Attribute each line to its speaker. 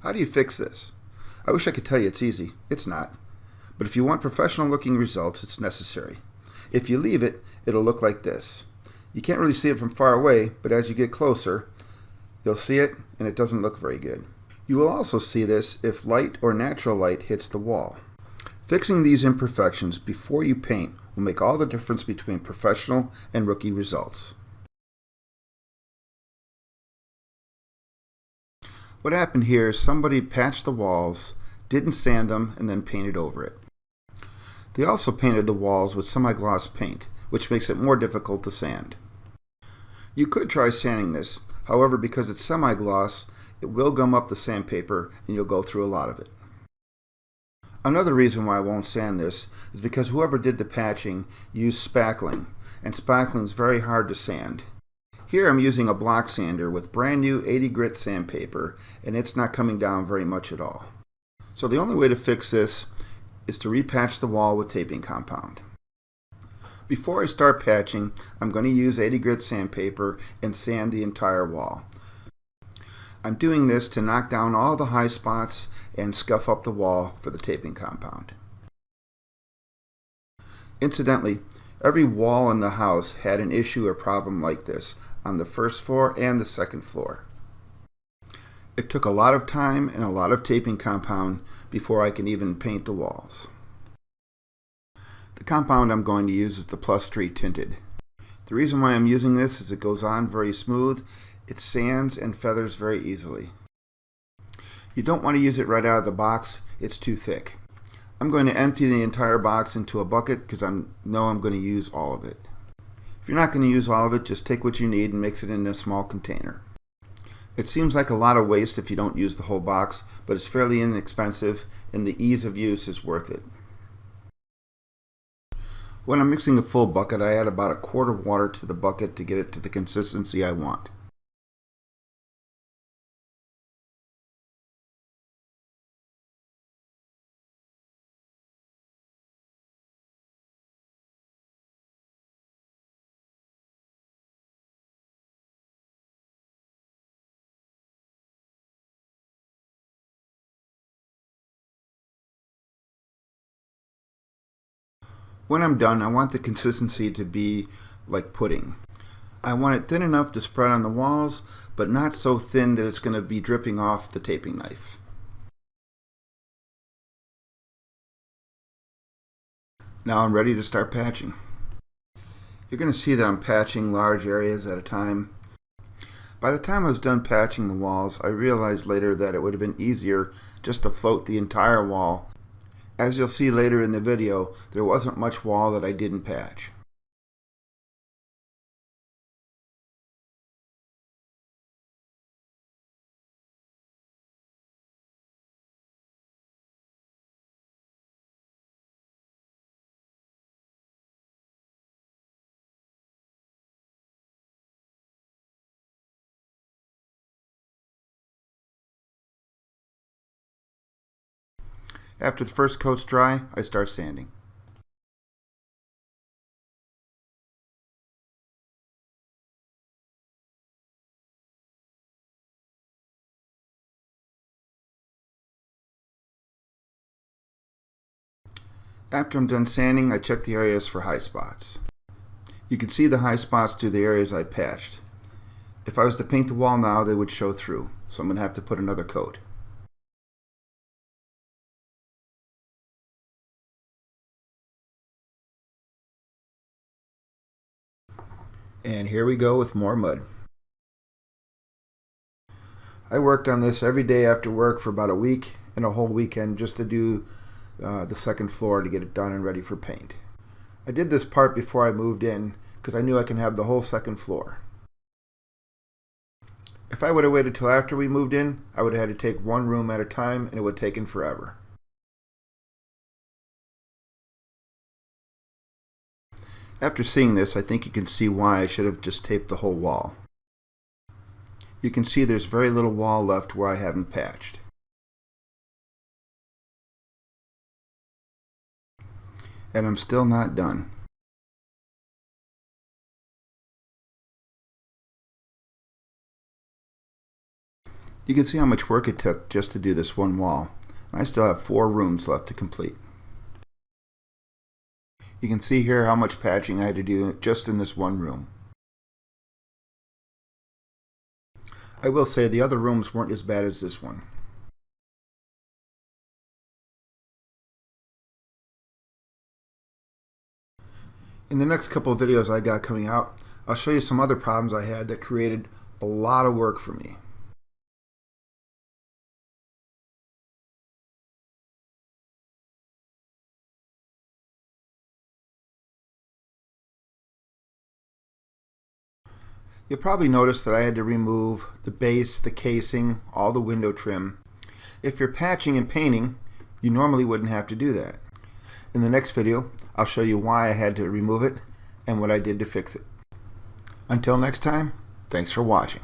Speaker 1: How do you fix this? I wish I could tell you it's easy. It's not. But if you want professional looking results, it's necessary. If you leave it, it'll look like this. You can't really see it from far away, but as you get closer, you'll see it and it doesn't look very good. You will also see this if light or natural light hits the wall. Fixing these imperfections before you paint will make all the difference between professional and rookie results. What happened here is somebody patched the walls, didn't sand them, and then painted over it. They also painted the walls with semi-gloss paint, which makes it more difficult to sand. You could try sanding this, however, because it's semi-gloss, it will gum up the sandpaper and you'll go through a lot of it. Another reason why I won't sand this is because whoever did the patching used spackling, and spackling is very hard to sand. Here I'm using a block sander with brand new 80 grit sandpaper, and it's not coming down very much at all. So the only way to fix this is to repatch the wall with taping compound. Before I start patching, I'm going to use 80 grit sandpaper and sand the entire wall. I'm doing this to knock down all the high spots and scuff up the wall for the taping compound. Incidentally, every wall in the house had an issue or problem like this on the first floor and the second floor. It took a lot of time and a lot of taping compound before I can even paint the walls. The compound I'm going to use is the +3 tinted. The reason why I'm using this is it goes on very smooth, it sands and feathers very easily. You don't want to use it right out of the box, it's too thick. I'm going to empty the entire box into a bucket because I know I'm going to use all of it. If you're not going to use all of it, just take what you need and mix it in a small container. It seems like a lot of waste if you don't use the whole box, but it's fairly inexpensive and the ease of use is worth it. When I'm mixing a full bucket, I add about a quart of water to the bucket to get it to the consistency I want. When I'm done, I want the consistency to be like pudding. I want it thin enough to spread on the walls, but not so thin that it's going to be dripping off the taping knife. Now I'm ready to start patching. You're going to see that I'm patching large areas at a time. By the time I was done patching the walls, I realized later that it would have been easier just to float the entire wall. As you'll see later in the video, there wasn't much wall that I didn't patch. After the first coat's dry, I start sanding. After I'm done sanding, I check the areas for high spots. You can see the high spots through the areas I patched. If I was to paint the wall now, they would show through, so I'm going to have to put another coat. And here we go with more mud. I worked on this every day after work for about a week and a whole weekend just to do the second floor to get it done and ready for paint. I did this part before I moved in because I knew I can have the whole second floor. If I would have waited till after we moved in, I would have had to take one room at a time and it would have taken forever. After seeing this, I think you can see why I should have just taped the whole wall. You can see there's very little wall left where I haven't patched. And I'm still not done. You can see how much work it took just to do this one wall. I still have 4 rooms left to complete. You can see here how much patching I had to do just in this one room. I will say the other rooms weren't as bad as this one. In the next couple of videos I got coming out, I'll show you some other problems I had that created a lot of work for me. You'll probably notice that I had to remove the base, the casing, all the window trim. If you're patching and painting, you normally wouldn't have to do that. In the next video, I'll show you why I had to remove it and what I did to fix it. Until next time, thanks for watching.